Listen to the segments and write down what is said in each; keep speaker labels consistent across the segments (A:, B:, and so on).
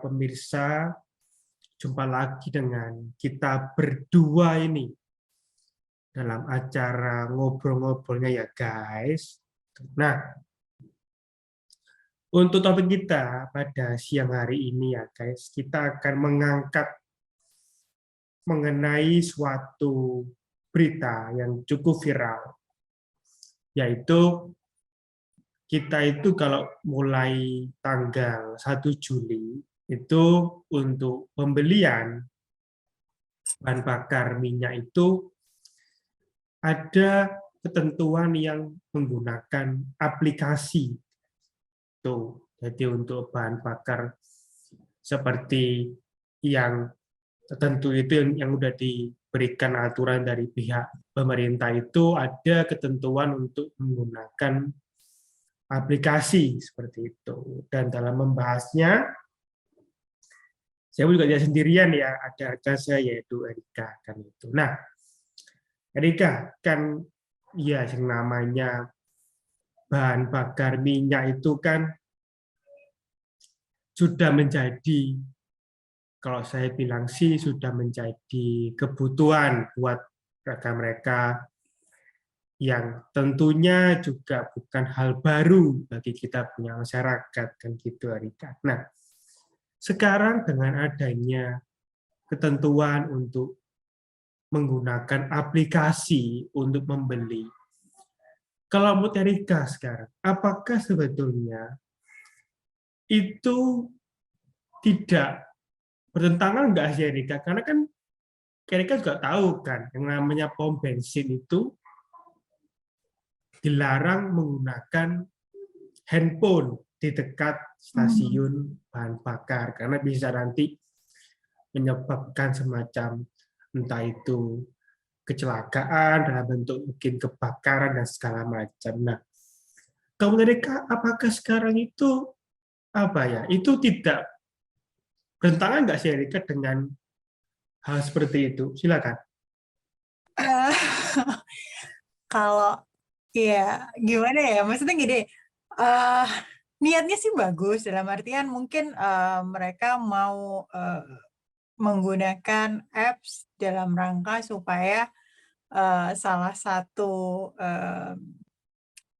A: pemirsa, jumpa lagi dengan kita berdua ini dalam acara ngobrol-ngobrolnya ya guys. Nah, untuk topik kita pada siang hari ini ya guys, kita akan mengangkat mengenai suatu berita yang cukup viral, yaitu kita itu kalau mulai tanggal 1 Juli itu untuk pembelian bahan bakar minyak itu ada ketentuan yang menggunakan aplikasi. Tuh. Jadi untuk bahan bakar seperti yang tertentu itu yang sudah diberikan aturan dari pihak pemerintah itu ada ketentuan untuk menggunakan aplikasi seperti itu. Dan dalam membahasnya, saya juga tidak sendirian ya, ada rekan saya yaitu Erika kan itu. Nah, Erika kan ya yang namanya bahan bakar minyak itu kan sudah menjadi, kalau saya bilang sih sudah menjadi kebutuhan buat mereka-mereka yang tentunya juga bukan hal baru bagi kita punya masyarakat kan gitu Erika. Nah, sekarang dengan adanya ketentuan untuk menggunakan aplikasi untuk membeli, kalau menurut Erika sekarang, apakah sebetulnya itu tidak bertentangan nggak sih Erika? Karena kan Erika juga tahu kan, yang namanya pom bensin itu dilarang menggunakan handphone di dekat stasiun bahan bakar karena bisa nanti menyebabkan semacam entah itu kecelakaan dalam bentuk mungkin kebakaran dan segala macam. Nah, kalau mereka apakah sekarang itu apa ya? Itu tidak bertentangan nggak sih Erika dengan hal seperti itu? Silakan.
B: Eh, Kalau ya gimana ya, maksudnya gini, eh niatnya sih bagus dalam artian mungkin mereka mau menggunakan apps dalam rangka supaya salah satu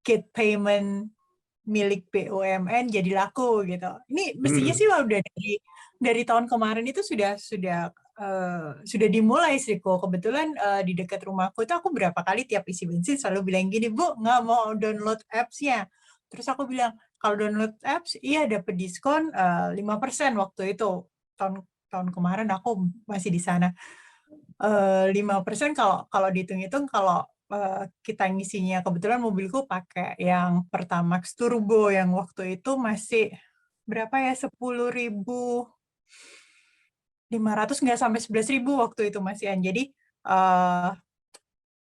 B: kit payment milik BUMN jadi laku gitu. Ini mestinya sih udah dari tahun kemarin itu sudah dimulai sih kok. Kebetulan di dekat rumahku tuh aku berapa kali tiap isi bensin selalu bilang gini, Bu, nggak mau download apps-nya. Terus aku bilang, kalau download apps, iya dapat diskon 5% waktu itu. Tahun kemarin aku masih di sana. 5% kalau dihitung-hitung, kalau kita ngisinya, kebetulan mobilku pakai yang Pertamax Turbo yang waktu itu masih berapa ya, 10.500, nggak sampai 11.000 waktu itu masihan. Jadi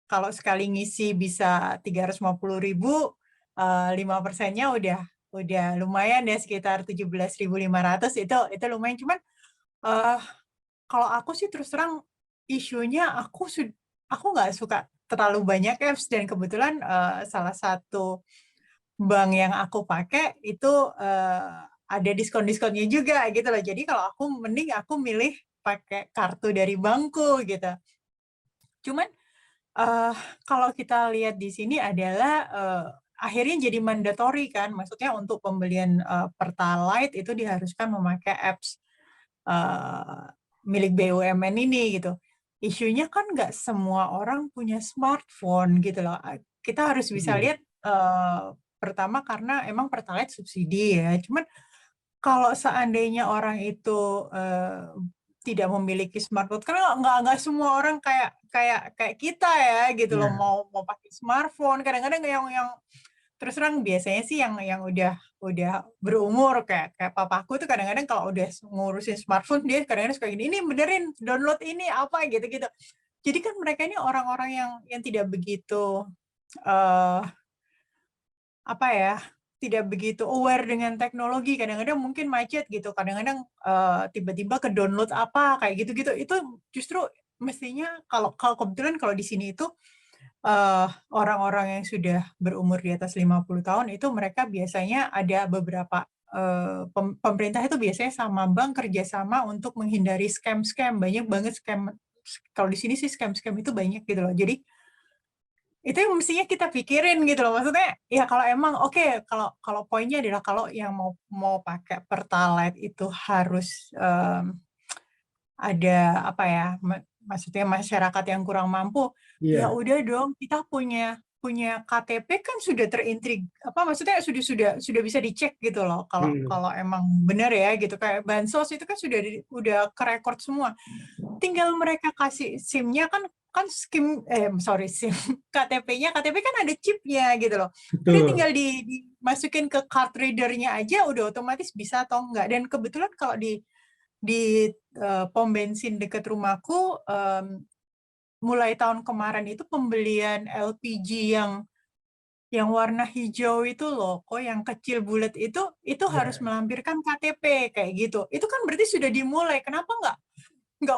B: kalau sekali ngisi bisa 350.000, 5%-nya udah lumayan ya, sekitar 17.500. Itu lumayan. Cuman kalau aku sih terus terang isunya aku nggak suka terlalu banyak apps, dan kebetulan salah satu bank yang aku pakai itu ada diskon-diskonnya juga gitu loh. Jadi kalau aku mending aku milih pakai kartu dari bankku gitu. Cuman kalau kita lihat di sini adalah akhirnya jadi mandatory kan, maksudnya untuk pembelian Pertalite itu diharuskan memakai apps milik BUMN ini gitu. Isunya kan nggak semua orang punya smartphone gitu loh. Kita harus bisa lihat pertama karena emang Pertalite subsidi ya. Cuman kalau seandainya orang itu tidak memiliki smartphone, karena nggak semua orang kayak kita ya gitu loh, mau pakai smartphone. Kadang-kadang yang terus terang biasanya sih yang udah berumur kayak papaku tuh, kadang-kadang kalau udah ngurusin smartphone dia kadang-kadang suka gini, ini benerin download ini apa gitu-gitu. Jadi kan mereka ini orang-orang yang tidak begitu apa ya, tidak begitu aware dengan teknologi. Kadang-kadang mungkin macet gitu, kadang-kadang tiba-tiba ke download apa kayak gitu-gitu. Itu justru mestinya kalau kebetulan kalau di sini itu orang-orang yang sudah berumur di atas 50 tahun itu mereka biasanya ada beberapa pemerintah itu biasanya sama bank kerjasama untuk menghindari scam-scam. Banyak banget scam. Kalau di sini sih scam-scam itu banyak gitu loh. Jadi itu yang mestinya kita pikirin gitu loh. Maksudnya ya kalau emang oke, kalau poinnya adalah kalau yang mau pakai Pertalite itu harus ada apa ya, maksudnya masyarakat yang kurang mampu, ya
A: Iya.
B: udah dong kita punya KTP kan sudah maksudnya sudah bisa dicek gitu loh kalau emang benar ya gitu, kayak bansos itu kan udah kerekord semua, tinggal mereka kasih SIM-nya kan SIM KTP-nya kan ada chipnya gitu loh, udah
A: Betul.
B: tinggal dimasukin ke card reader-nya aja udah otomatis bisa atau enggak. Dan kebetulan kalau di pom bensin dekat rumahku mulai tahun kemarin itu pembelian LPG yang warna hijau itu loh, kok yang kecil bulat itu harus
A: Ya.
B: melampirkan KTP kayak gitu. Itu kan berarti sudah dimulai. Kenapa nggak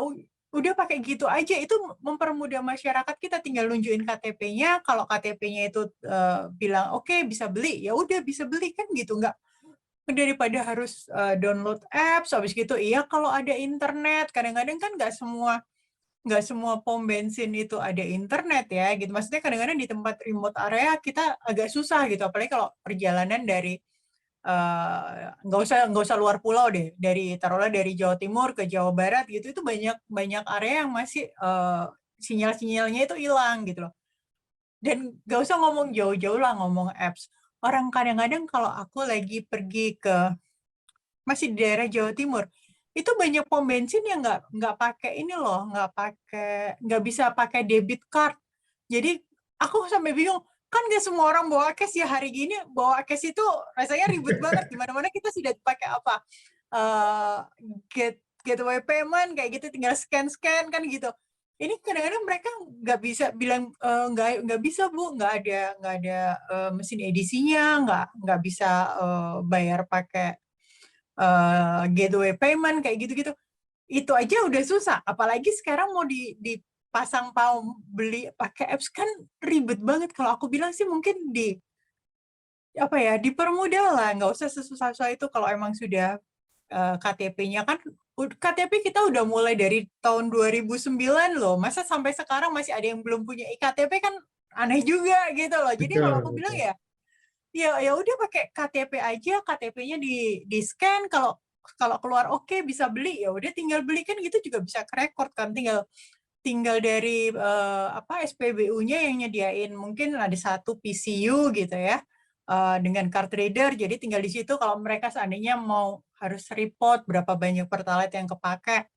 B: udah pakai gitu aja? Itu mempermudah masyarakat, kita tinggal nunjukin KTP-nya. Kalau KTP-nya itu bilang oke, bisa beli, ya udah bisa beli kan gitu. Nggak, daripada harus download apps, habis gitu iya kalau ada internet, kadang-kadang kan nggak semua pom bensin itu ada internet ya gitu, maksudnya kadang-kadang di tempat remote area kita agak susah gitu, apalagi kalau perjalanan dari nggak usah luar pulau deh, taruhlah dari Jawa Timur ke Jawa Barat gitu, itu banyak area yang masih sinyal-sinyalnya itu hilang gitu loh. Dan nggak usah ngomong jauh-jauh lah, ngomong apps, orang kadang-kadang kalau aku lagi pergi masih di daerah Jawa Timur, itu banyak pom bensin yang nggak pakai ini loh, nggak bisa pakai debit card. Jadi aku sampai bingung, kan nggak semua orang bawa cash ya, hari gini bawa cash itu rasanya ribet banget, di mana-mana kita sudah pakai apa, gateway payment kayak gitu, tinggal scan kan gitu. Ini kadang-kadang mereka nggak bisa bilang nggak bisa Bu, nggak ada mesin edisinya, nggak bisa bayar pakai gateway payment kayak gitu-gitu. Itu aja udah susah, apalagi sekarang mau dipasang beli pakai apps kan ribet banget. Kalau aku bilang sih mungkin dipermudah lah, nggak usah sesusah-susah itu kalau emang sudah KTP-nya kan. KTP kita udah mulai dari tahun 2009 loh, masa sampai sekarang masih ada yang belum punya iktp, kan aneh juga gitu loh. Jadi kalau
A: Betul,
B: aku bilang
A: betul.
B: ya udah pakai KTP aja, KTP-nya di scan, kalau keluar oke bisa beli, ya udah tinggal beli kan gitu juga bisa kerekord kan, tinggal dari SPBU-nya yang nyediain, mungkin ada satu PCU gitu ya, dengan card reader, jadi tinggal di situ kalau mereka seandainya mau harus report berapa banyak Pertalite yang kepake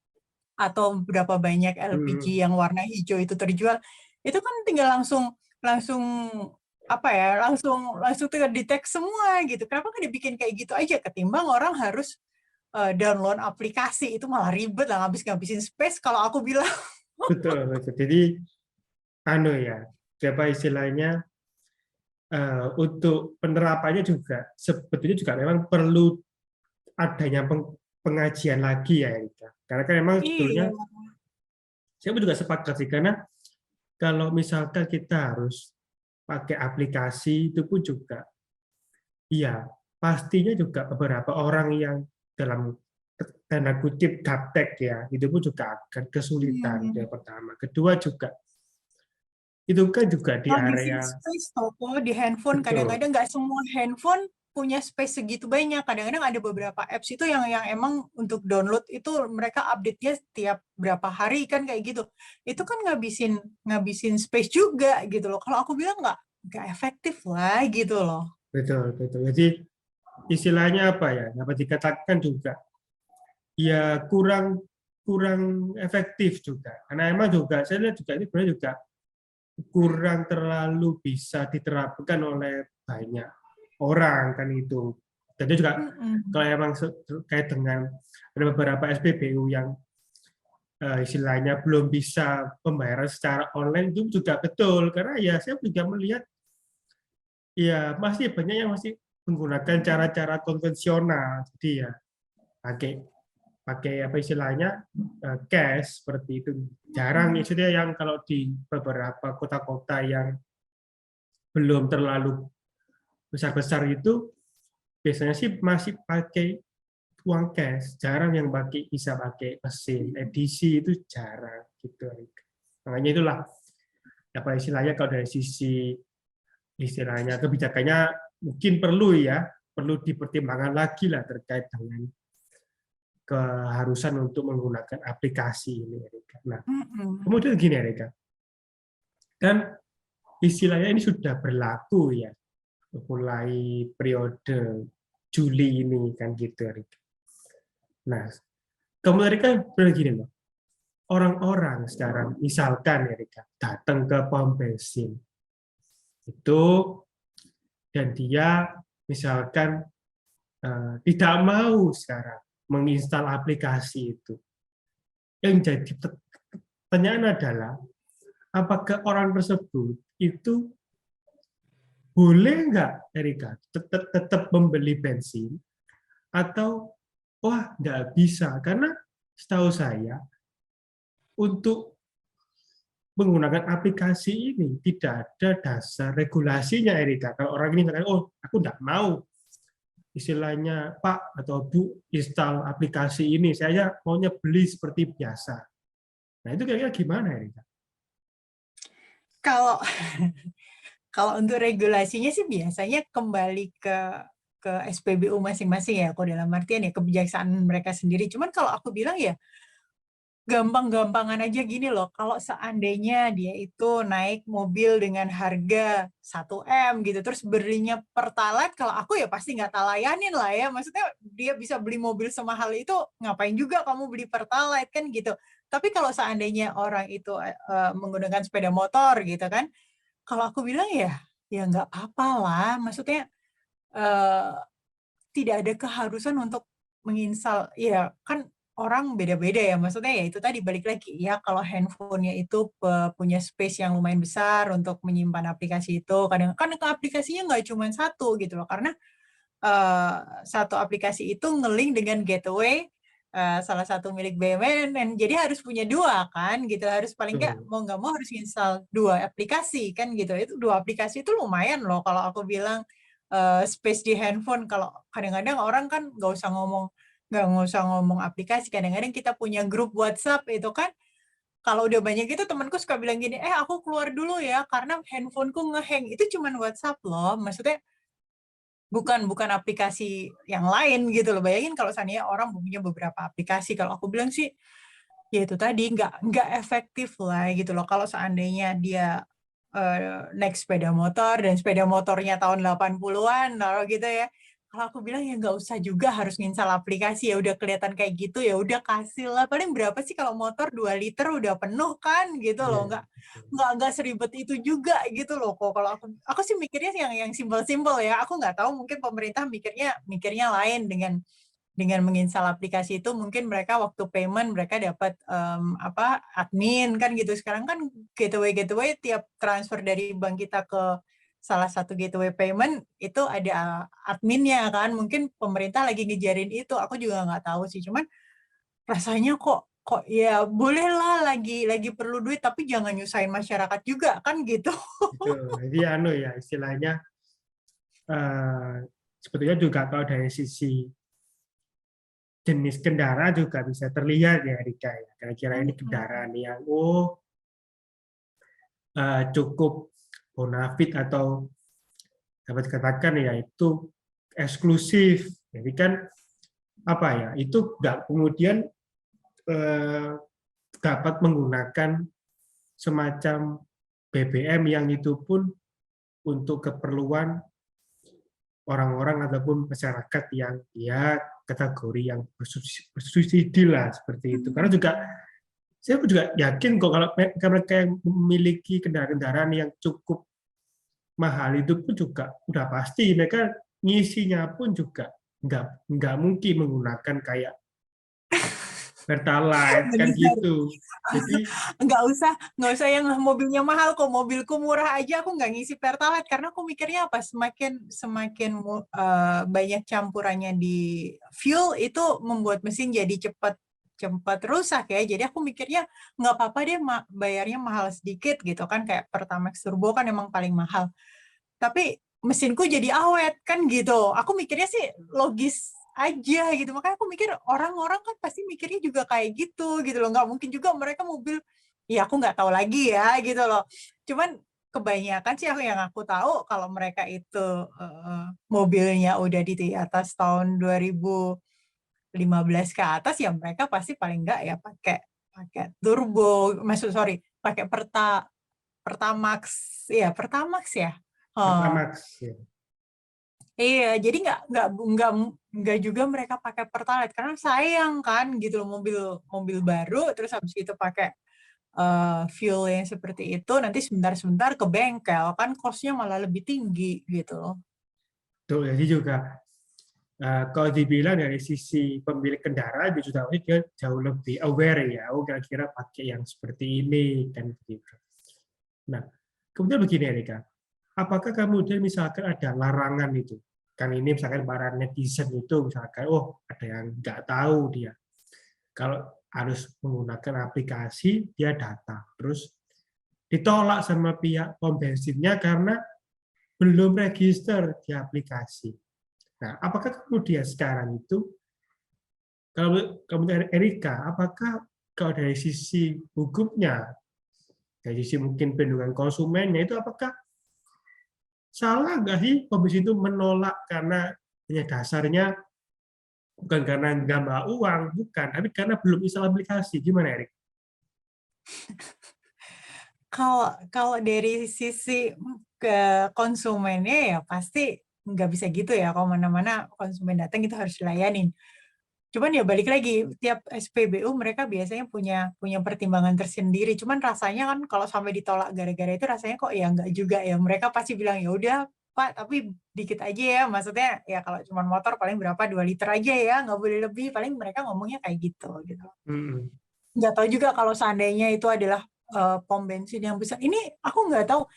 B: atau berapa banyak LPG yang warna hijau itu terjual, itu kan tinggal langsung langsung terdetek semua gitu. Kenapa nggak dibikin kayak gitu aja, ketimbang orang harus download aplikasi, itu malah ribet lah, ngabisin space kalau aku bilang.
A: Betul, betul. Jadi anu ya, apa istilahnya, untuk penerapannya juga sebetulnya juga memang perlu adanya pengajian lagi ya Erika. Karena kan memang sebetulnya
B: Iya.
A: saya juga sepakat sih, karena kalau misalkan kita harus pakai aplikasi itu pun juga, iya pastinya juga beberapa orang yang dalam tanda kutip gaptek ya, itu pun juga akan kesulitan. Yang pertama, kedua juga itu kan juga di
B: Ngabisin
A: area
B: space toko di handphone,
A: betul.
B: kadang-kadang nggak semua handphone punya space segitu banyak. Kadang-kadang ada beberapa apps itu yang emang untuk download itu mereka update-nya tiap berapa hari kan kayak gitu. Itu kan ngabisin space juga gitu loh. Kalau aku bilang nggak efektif lah gitu loh.
A: Betul, betul. Jadi istilahnya apa ya? Dapat dikatakan juga ya kurang kurang efektif juga. Karena emang juga saya lihat juga ini sebenarnya juga kurang terlalu bisa diterapkan oleh banyak orang kan itu. Jadi juga kalau emang terkait dengan ada beberapa SPBU yang istilahnya belum bisa pembayaran secara online itu juga betul, karena ya saya juga melihat ya masih banyak yang masih menggunakan cara-cara konvensional, jadi ya pakai pakai apa istilahnya cash seperti itu. Jarang istilahnya yang kalau di beberapa kota-kota yang belum terlalu besar-besar itu biasanya sih masih pakai uang cash, jarang yang bisa pakai mesin. Edisi itu jarang gitu. Makanya itulah apa istilahnya, kalau dari sisi istilahnya kebijakannya mungkin perlu dipertimbangkan lagi lah terkait dengan keharusan untuk menggunakan aplikasi ini, Erika. Nah, kemudian gini, Erika, kan istilahnya ini sudah berlaku ya, mulai periode Juli ini kan gitu, Erika. Nah, kemudian kan begini loh, orang-orang sekarang misalkan, Erika, datang ke pom bensin itu dan dia misalkan tidak mau sekarang menginstal aplikasi itu. Yang jadi pertanyaan adalah, apakah orang tersebut itu boleh nggak, Erika, tetap membeli bensin, atau wah nggak bisa, karena setahu saya untuk menggunakan aplikasi ini tidak ada dasar regulasinya, Erika. Kalau orang ini mengatakan, oh aku nggak mau, istilahnya Pak atau Bu install aplikasi ini, saya maunya beli seperti biasa. Nah itu kira-kira gimana, Erika?
B: Kalau kalau untuk regulasinya sih biasanya kembali ke SPBU masing-masing ya, kalau dalam artian ya kebijaksanaan mereka sendiri. Cuman kalau aku bilang ya gampang-gampangan aja gini loh, kalau seandainya dia itu naik mobil dengan harga 1 M gitu, terus belinya Pertalite, kalau aku ya pasti nggak tak layanin lah ya. Maksudnya dia bisa beli mobil semahal itu, ngapain juga kamu beli Pertalite kan gitu. Tapi kalau seandainya orang itu menggunakan sepeda motor gitu kan, kalau aku bilang ya nggak apa-apa lah. Maksudnya tidak ada keharusan untuk menginstal, ya kan orang beda-beda ya, maksudnya ya itu tadi balik lagi ya, kalau handphonenya itu punya space yang lumayan besar untuk menyimpan aplikasi itu, kadang kan aplikasinya nggak cuma satu gitu loh, karena satu aplikasi itu nge-link dengan gateway salah satu milik BUMN, jadi harus punya 2 kan gitu, harus paling nggak mau nggak mau harus install 2 aplikasi kan gitu, itu 2 aplikasi itu lumayan loh kalau aku bilang space di handphone. Kalau kadang-kadang orang kan nggak usah ngomong aplikasi, kadang-kadang kita punya grup WhatsApp itu kan, kalau udah banyak itu temanku suka bilang gini, aku keluar dulu ya karena handphoneku nge-hang, itu cuman WhatsApp loh, maksudnya bukan aplikasi yang lain gitu loh. Bayangin kalau seandainya orang punya beberapa aplikasi, kalau aku bilang sih ya itu tadi nggak efektif lah gitu loh. Kalau seandainya dia naik sepeda motor dan sepeda motornya tahun 80-an kalau gitu ya, kalau aku bilang ya nggak usah juga harus nginstal aplikasi, ya udah kelihatan kayak gitu ya udah kasih lah, paling berapa sih kalau motor 2 liter udah penuh kan gitu loh,
A: Yeah.
B: nggak seribet itu juga gitu loh. Kok kalau aku sih mikirnya yang simpel-simpel ya, aku nggak tahu mungkin pemerintah mikirnya lain dengan menginstal aplikasi itu, mungkin mereka waktu payment mereka dapat admin kan gitu. Sekarang kan gateway tiap transfer dari bank kita ke salah satu gateway payment itu ada adminnya kan. Mungkin pemerintah lagi ngejarin itu. Aku juga nggak tahu sih. Cuman rasanya kok ya bolehlah lagi perlu duit tapi jangan nyusahin masyarakat juga kan gitu.
A: Gitu. Jadi ya istilahnya sebetulnya juga kalau dari sisi jenis kendaraan juga bisa terlihat ya, Rika ya. Kira-kira ini kendaraan yang cukup bonafit atau dapat dikatakan ya itu eksklusif. Jadi kan apa ya, itu nggak kemudian dapat menggunakan semacam BBM yang itu pun untuk keperluan orang-orang ataupun masyarakat yang ya kategori yang bersubsidi lah seperti itu. Karena juga saya juga yakin kok kalau mereka yang memiliki kendaraan-kendaraan yang cukup mahal itu pun juga udah pasti mereka ngisinya pun juga nggak mungkin menggunakan kayak Pertalite kan gitu. Jadi
B: nggak usah yang mobilnya mahal kok, mobilku murah aja aku nggak ngisi Pertalite karena aku mikirnya apa, semakin banyak campurannya di fuel itu membuat mesin jadi cepat rusak ya. Jadi aku mikirnya nggak apa-apa deh bayarnya mahal sedikit gitu kan, kayak Pertamax Turbo kan emang paling mahal. Tapi mesinku jadi awet kan gitu. Aku mikirnya sih logis aja gitu. Makanya aku mikir orang-orang kan pasti mikirnya juga kayak gitu loh. Nggak mungkin juga mereka mobil, ya aku nggak tahu lagi ya gitu loh. Cuman kebanyakan sih yang aku tahu kalau mereka itu mobilnya udah di atas tahun 2015 ke atas, ya mereka pasti paling nggak ya pakai turbo, pakai Pertamax ya. Oh,
A: Pertamax ya.
B: iya, jadi nggak juga mereka pakai Pertalite karena sayang kan gitu loh, mobil baru terus habis itu pakai fuel yang seperti itu, nanti sebentar-sebentar ke bengkel kan cost-nya malah lebih tinggi gitu loh.
A: Tuh, jadi juga kalau dibilang dari sisi pemilik kendaraan juga dia jauh lebih aware ya, oh kira-kira pakai yang seperti ini kan begitu. Nah, kemudian begini Erika, apakah kemudian misalkan ada larangan itu? Kan ini misalkan para netizen itu misalkan, oh ada yang nggak tahu dia. Kalau harus menggunakan aplikasi, dia datang. Terus ditolak sama pihak pom bensinnya karena belum register di aplikasi. Nah, apakah kemudian sekarang itu, kalau kemudian Erika, apakah kalau dari sisi hukumnya, dari sisi mungkin perlindungan konsumennya itu apakah salah nggak sih pembeli itu menolak karena hanya dasarnya bukan karena nggak mau uang, bukan, tapi karena belum install aplikasi. Gimana, Erik?
B: Kalau dari sisi ke konsumennya ya pasti nggak bisa gitu ya, kalau mana-mana konsumen datang itu harus dilayanin. Cuman ya balik lagi, tiap SPBU mereka biasanya punya pertimbangan tersendiri. Cuman rasanya kan kalau sampai ditolak gara-gara itu rasanya kok ya nggak juga ya. Mereka pasti bilang ya udah Pak, tapi dikit aja ya. Maksudnya ya kalau cuma motor paling berapa 2 liter aja ya, nggak boleh lebih. Paling mereka ngomongnya kayak gitu.
A: Hmm.
B: Nggak tahu juga kalau seandainya itu adalah pom bensin yang besar. Ini aku nggak tahu.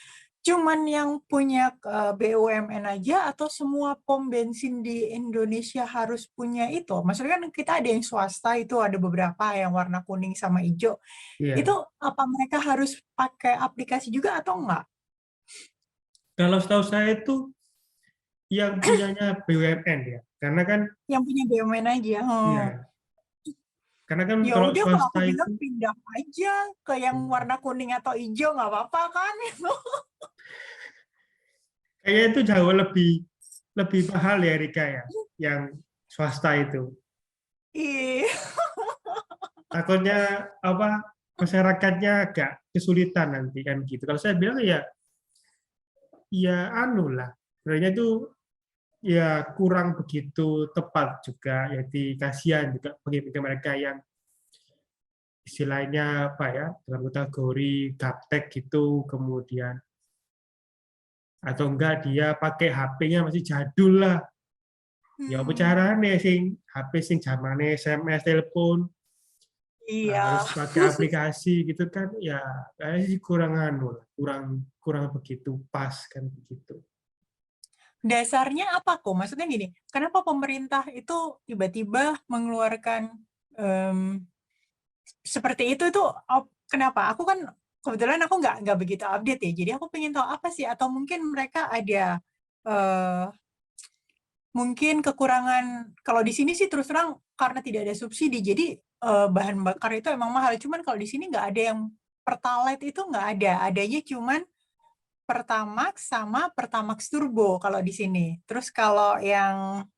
B: Cuman yang punya BUMN aja atau semua pom bensin di Indonesia harus punya itu? Maksudnya kan kita ada yang swasta itu ada beberapa yang warna kuning sama hijau. Itu
A: Iya.
B: apa mereka harus pakai aplikasi juga atau enggak?
A: Kalau setahu saya itu yang punyanya BUMN ya, karena kan
B: Yang punya BUMN aja. Oh.
A: ya, karena kan
B: Ya
A: kalau
B: udah kalau aku
A: swasta itu
B: bilang pindah aja ke yang warna kuning atau hijau nggak apa-apa kan?
A: kayaknya itu jauh lebih mahal ya, Rika ya, yang swasta itu.
B: Iya.
A: Takutnya apa masyarakatnya agak kesulitan nanti kan gitu. Kalau saya bilang ya anu lah, sebenarnya itu ya kurang begitu tepat juga. Jadi kasihan juga bagi mereka yang istilahnya apa ya dalam kategori gaptek gitu, kemudian atau enggak dia pakai HP-nya masih jadul lah. Ya apa
B: Hmm,
A: carane sing HP sing zamane SMS telepon harus
B: iya.
A: pakai aplikasi gitu kan ya kayaknya sih kurang anu lah, kurang kurang begitu pas kan begitu.
B: Dasarnya apa kok? Maksudnya gini, kenapa pemerintah itu tiba-tiba mengeluarkan em, seperti itu kenapa? Aku kan kebetulan aku nggak begitu update ya. Jadi aku pengen tahu apa sih? Atau mungkin mereka ada eh, mungkin kekurangan. Kalau di sini sih terus terang karena tidak ada subsidi, jadi bahan bakar itu emang mahal. Cuman kalau di sini nggak ada yang Pertalite itu nggak ada. Adanya cuman Pertamax sama Pertamax Turbo kalau di sini. Terus kalau yang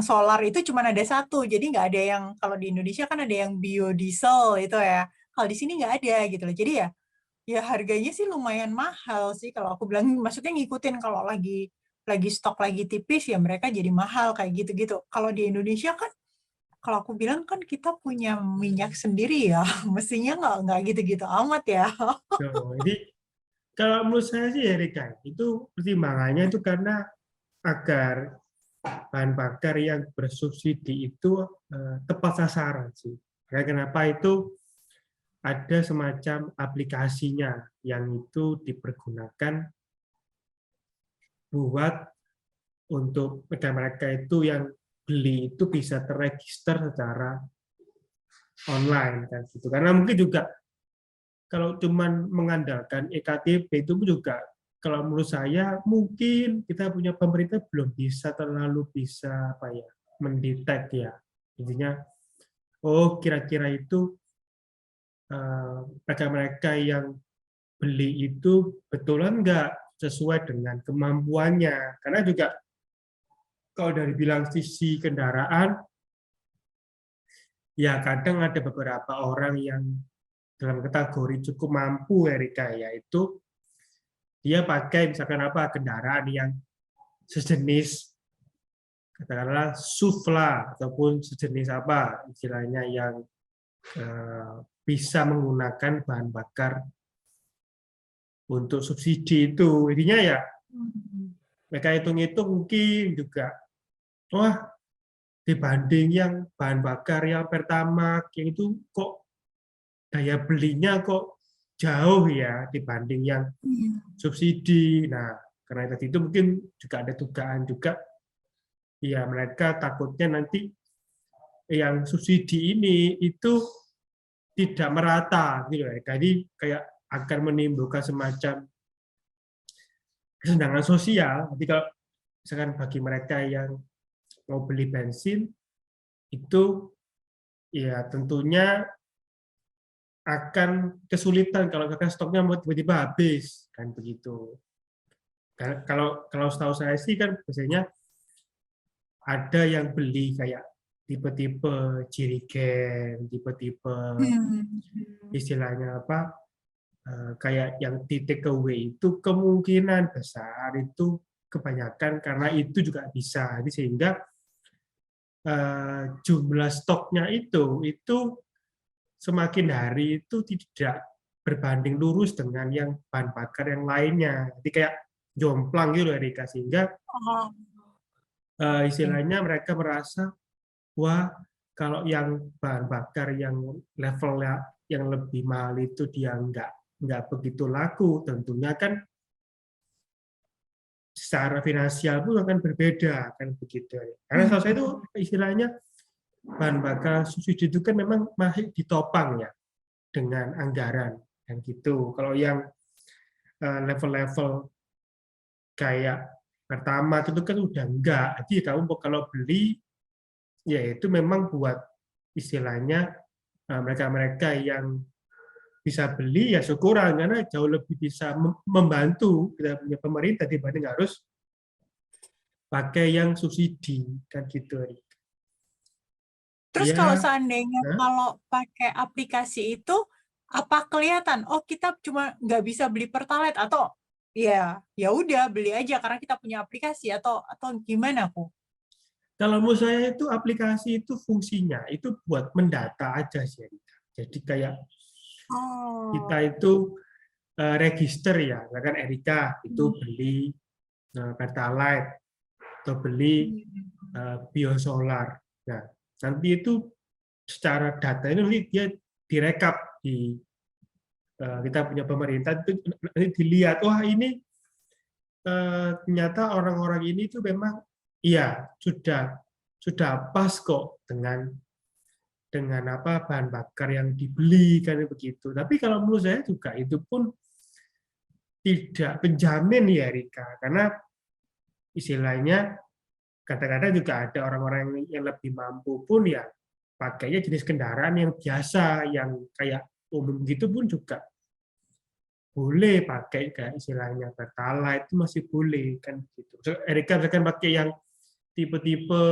B: solar itu cuma ada satu, jadi nggak ada yang kalau di Indonesia kan ada yang biodiesel itu ya. Kalau di sini nggak ada gitu loh. Jadi ya harganya sih lumayan mahal sih kalau aku bilang. Maksudnya ngikutin kalau lagi stok lagi tipis ya mereka jadi mahal kayak gitu-gitu. Kalau di Indonesia kan kalau aku bilang kan kita punya minyak sendiri ya, mestinya nggak gitu-gitu amat ya.
A: So, jadi kalau menurut saya sih Erika itu pertimbangannya itu karena agar bahan bakar yang bersubsidi itu tepat sasaran sih. Ya, kenapa itu ada semacam aplikasinya yang itu dipergunakan buat untuk mereka itu yang beli itu bisa terregister secara online kan gitu. Karena mungkin juga kalau cuman mengandalkan EKTP itu juga kalau menurut saya mungkin kita punya pemerintah belum terlalu bisa apa ya, mendetek ya. Intinya, oh kira-kira itu mereka-mereka yang beli itu betulan nggak sesuai dengan kemampuannya. Karena juga kalau dari bilang sisi kendaraan, ya kadang ada beberapa orang yang dalam kategori cukup mampu, Erika, yaitu dia pakai misalkan apa kendaraan yang sejenis katakanlah SUV lah ataupun sejenis apa istilahnya yang bisa menggunakan bahan bakar untuk subsidi itu. Intinya ya mereka hitung-hitung mungkin juga, wah dibanding yang bahan bakar yang Pertamax yang itu kok daya belinya kok jauh ya dibanding yang subsidi. Nah, karena tadi itu mungkin juga ada dugaan juga, ya mereka takutnya nanti yang subsidi ini itu tidak merata, gitu ya. Jadi kayak akan menimbulkan semacam kesenjangan sosial. Jadi kalau misalkan bagi mereka yang mau beli bensin itu ya tentunya akan kesulitan kalau misalkan stoknya mau tiba-tiba habis kan begitu. Kalau setahu saya sih kan biasanya ada yang beli kayak tipe-tipe jerigen, tipe-tipe istilahnya apa kayak yang di take away itu kemungkinan besar itu kebanyakan karena itu juga bisa. Jadi sehingga jumlah stoknya itu semakin hari itu tidak berbanding lurus dengan yang bahan bakar yang lainnya. Jadi kayak jomplang gitu Erika, sehingga istilahnya mereka merasa, wah kalau yang bahan bakar yang levelnya yang lebih mahal itu dia nggak begitu laku, tentunya kan secara finansial pun akan berbeda kan begitu. Karena salah saya itu istilahnya bahan bakar subsidi itu kan memang masih ditopang ya dengan anggaran dan gitu. Kalau yang level-level kayak pertama itu kan udah enggak. Jadi kamu kalau beli ya itu memang buat istilahnya mereka-mereka yang bisa beli ya syukuran karena jauh lebih bisa membantu kita punya pemerintah dibanding harus pakai yang subsidi kan gitu.
B: Terus kalau
A: Ya,
B: seandainya kalau pakai aplikasi itu, apa kelihatan? Oh kita cuma nggak bisa beli Pertalite atau ya udah beli aja karena kita punya aplikasi atau gimana aku?
A: kalau menurut saya itu aplikasi itu fungsinya itu buat mendata aja sih. Jadi kayak kita itu register ya, kan Erika itu beli Pertalite atau beli biosolar. Nah, nanti itu secara data ini nanti dia direkap di kita punya pemerintah itu nanti dilihat, wah ini ternyata orang-orang ini itu memang iya sudah pas kok dengan apa bahan bakar yang dibeli kan begitu. Tapi kalau menurut saya juga itu pun tidak menjamin ya Rika, karena istilahnya kadang-kadang juga ada orang-orang yang lebih mampu pun ya pakainya jenis kendaraan yang biasa yang kayak umum gitu pun juga boleh pakai kayak istilahnya Pertalite itu masih boleh kan gitu. So, Erika misalkan pakai yang tipe-tipe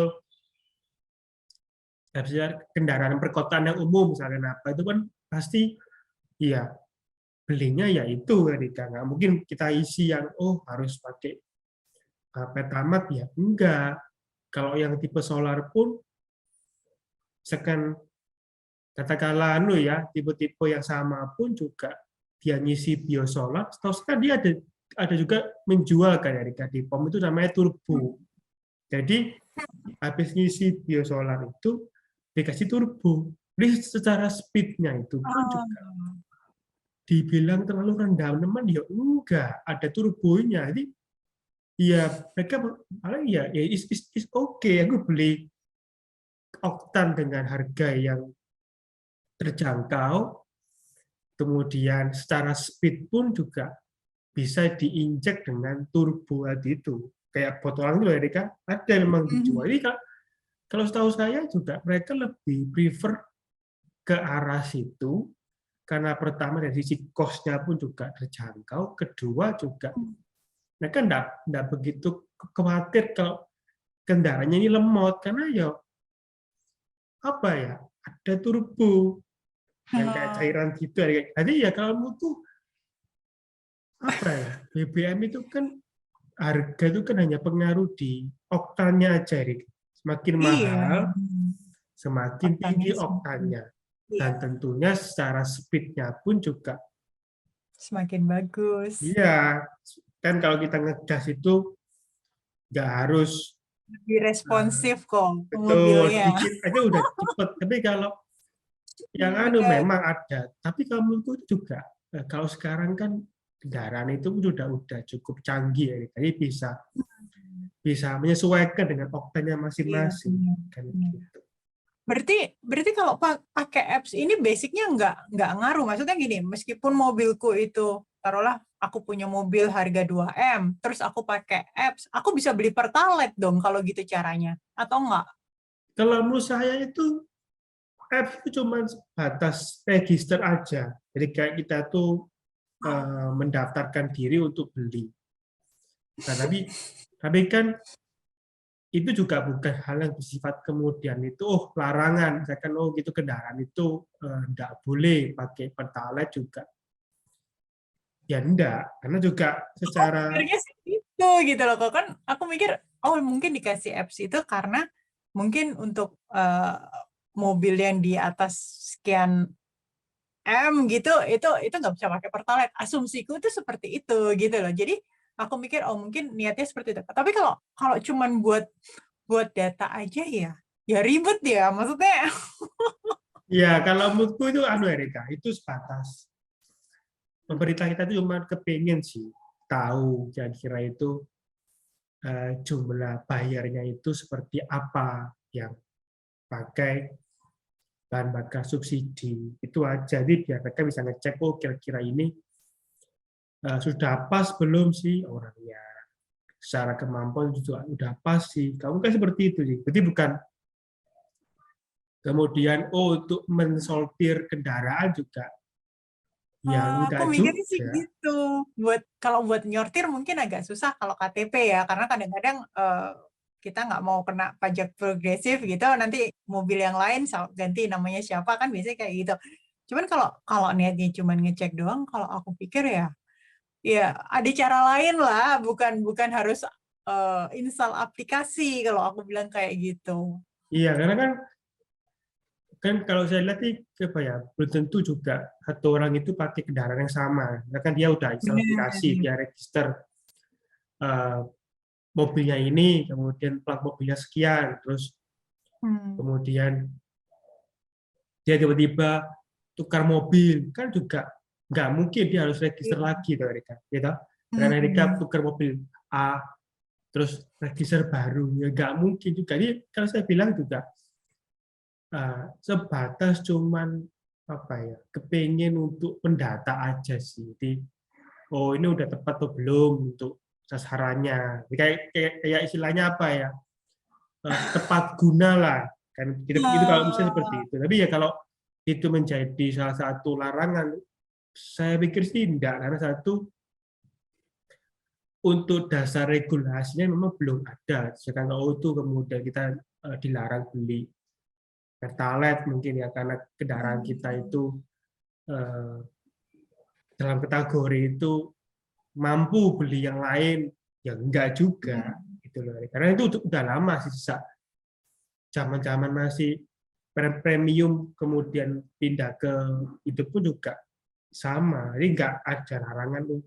A: kendaraan perkotaan yang umum misalkan apa itu kan pasti ya belinya ya itu Erika, nggak mungkin kita isi yang harus pakai Pertamax ya enggak. Kalau yang tipe solar pun sekan katakanlah ya tipe-tipe yang sama pun juga dia ngisi biosolar, terus kan dia ada juga menjual kan Erika di POM itu namanya turbo. Jadi habis ngisi biosolar itu dikasih turbo. Jadi secara speednya itu pun juga dibilang terlalu rendah teman ya enggak, ada turbonya. Jadi ya mereka ya is okay, aku beli oktan dengan harga yang terjangkau, kemudian secara speed pun juga bisa diinjek dengan turbo tadi itu. Kayak botolan itu loh, Erika, ada memang dijual. Jadi kalau setahu saya juga mereka lebih prefer ke arah situ, karena pertama dari sisi cost-nya pun juga terjangkau, kedua juga mereka enggak begitu khawatir kalau kendaraannya ini lemot, karena ya apa ya, ada turbo yang kayak cairan gitu. Jadi ya kalau mutu apa ya, BBM itu kan harga itu kan hanya pengaruh di oktannya aja, Erik. Semakin
B: Iya,
A: mahal, semakin
B: oktannya
A: tinggi
B: semakin,
A: oktannya.
B: iya,
A: Dan tentunya secara speed-nya pun juga,
B: semakin bagus.
A: iya, kan kalau kita ngegas itu nggak harus
B: Lebih
A: eh,
B: responsif kok
A: betul,
B: mobilnya.
A: dikit aja udah cepet. Tapi kalau yang
B: Benar.
A: memang ada, tapi kalau itu juga kalau sekarang kan kendaraan itu udah cukup canggih, ya. Jadi bisa bisa menyesuaikan dengan oktannya
B: Iya,
A: masing-masing,
B: benar.
A: kan
B: Benar.
A: gitu.
B: Berarti kalau pakai apps ini basicnya nggak ngaruh. Maksudnya gini, meskipun mobilku itu, taruhlah aku punya mobil harga 2M, terus aku pakai apps, aku bisa beli pertalite dong kalau gitu caranya. Atau enggak?
A: Kalau menurut saya itu apps itu cuma batas register aja. Jadi kayak kita tuh mendaftarkan diri untuk beli. Nah, tapi kan itu juga bukan hal yang bersifat kemudian itu larangan, misalkan gitu kendaraan itu enggak boleh pakai pertalite juga. Ya enggak, karena juga
B: Oh,
A: secara
B: mikirnya sih gitu gitu loh. Kok kan aku mikir, oh mungkin dikasih apps itu karena mungkin untuk mobil yang di atas sekian gitu itu nggak bisa pakai pertalite. Asumsiku itu seperti itu gitu loh. Jadi aku mikir oh mungkin niatnya seperti itu. Tapi kalau kalau cuman buat data aja ya ribet ya. Maksudnya
A: ya kalau menurutku itu Erika, itu sebatas pemerintah kita itu cuma kepingin sih tahu kira-kira itu jumlah bayarnya itu seperti apa yang pakai bahan bakar subsidi. Itu aja. Jadi biar mereka bisa ngecek, kira-kira ini sudah pas belum sih orangnya. Secara kemampuan juga udah pas sih. Kamu kan seperti itu sih. Jadi bukan kemudian untuk mensortir kendaraan juga ya
B: aku
A: enggak
B: mikirnya sih
A: juga.
B: gitu. Kalau buat nyortir mungkin agak susah kalau KTP ya, karena kadang-kadang kita nggak mau kena pajak progresif gitu, nanti mobil yang lain ganti namanya siapa kan biasanya kayak gitu. Cuman kalau kalau niatnya cuma ngecek doang, kalau aku pikir ya ada cara lain lah, bukan bukan harus install aplikasi kalau aku bilang kayak gitu.
A: Iya, karena kan kalau saya lihat nih apa ya, belum tentu juga satu orang itu pakai kendaraan yang sama. Karena kan dia udah install aplikasi,
B: Benar.
A: dia register eh, mobilnya ini, kemudian plat mobilnya sekian, terus
B: Hmm.
A: kemudian dia tiba-tiba tukar mobil, kan juga nggak mungkin dia harus register
B: Iya.
A: lagi, tuh Erika. Gitu? Karena Erika
B: Hmm.
A: tukar mobil A, terus register baru, ya nggak mungkin juga. Jadi kalau saya bilang juga sebatas cuman apa ya, kepingin untuk mendata aja sih. Jadi, ini udah tepat atau belum untuk sasarannya. Kayak istilahnya apa ya, tepat guna lah. Kan itu kalau misalnya seperti
B: Ah,
A: itu. Tapi ya kalau itu menjadi salah satu larangan, saya pikir sih enggak. Karena satu, untuk dasar regulasinya memang belum ada. Sedangkan itu kemudian kita dilarang beli pertalite mungkin ya, karena kendaraan kita itu eh, dalam kategori itu mampu beli yang lain, ya enggak juga gitu loh. Karena itu udah lama sih, sejak zaman-zaman masih premium kemudian pindah ke itu pun juga sama. Jadi enggak ada larangan tuh.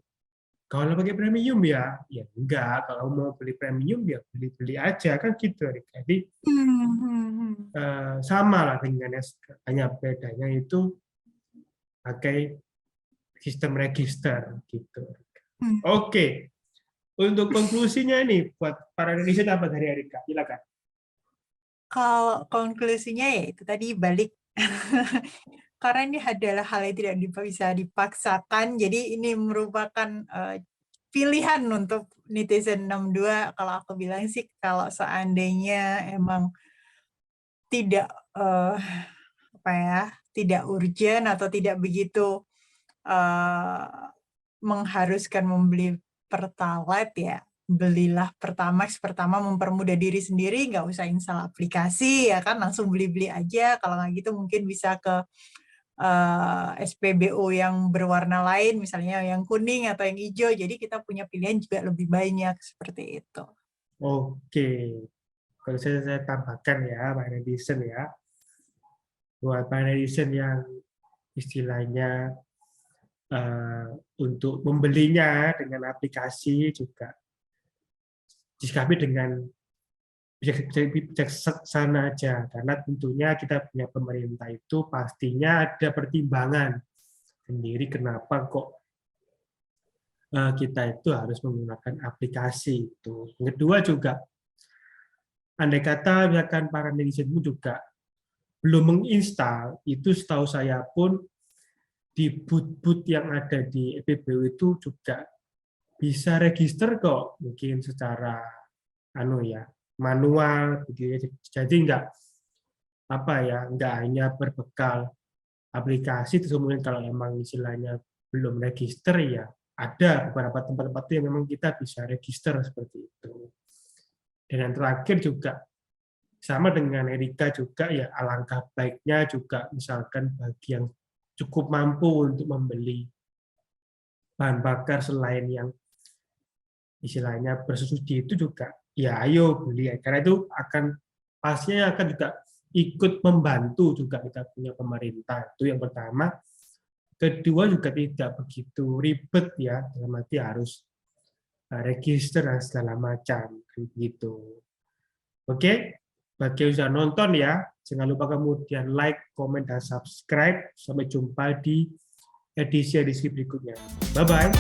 A: Kalau pakai premium ya enggak. Kalau mau beli premium ya beli-beli aja kan gitu. Jadi sama lah dengan hanya bedanya itu pakai sistem register gitu. Oke, untuk konklusinya ini buat para Indonesia apa dari Erika? Silakan.
B: Kalau konklusinya ya itu tadi balik karena ini adalah hal yang tidak bisa dipaksakan, jadi ini merupakan pilihan untuk netizen 62. Kalau aku bilang sih, kalau seandainya emang tidak tidak urgent atau tidak begitu mengharuskan membeli Pertalite, ya belilah Pertamax pertama, mempermudah diri sendiri, nggak usah install aplikasi, ya kan, langsung beli-beli aja. Kalau nggak gitu mungkin bisa ke SPBU yang berwarna lain, misalnya yang kuning atau yang hijau, jadi kita punya pilihan juga lebih banyak, seperti itu.
A: Oke, kalau saya tambahkan ya, Pak netizen ya, buat Pak netizen yang istilahnya untuk membelinya dengan aplikasi juga disikapi dengan bijaksana aja, karena tentunya kita punya pemerintah itu pastinya ada pertimbangan sendiri kenapa kok kita itu harus menggunakan aplikasi itu. Yang kedua juga, andai kata misalkan para netizen juga belum menginstal, itu setahu saya pun di booth-booth yang ada di SPBU itu juga bisa register kok, mungkin secara manual, jadi nggak hanya berbekal aplikasi. Terus kemudian kalau emang istilahnya belum register, ya ada beberapa tempat-tempat yang memang kita bisa register seperti itu. Dan yang terakhir juga sama dengan Erika juga, ya alangkah baiknya juga misalkan bagi yang cukup mampu untuk membeli bahan bakar selain yang istilahnya bersubsidi itu juga, ya ayo beli, karena itu pastinya akan juga ikut membantu juga kita punya pemerintah. Itu yang pertama. Kedua juga tidak begitu ribet ya, dalam arti harus register dan segala macam gitu. Oke, bagi yang sudah nonton ya, jangan lupa kemudian like, komen, dan subscribe. Sampai jumpa di edisi berikutnya. Bye-bye.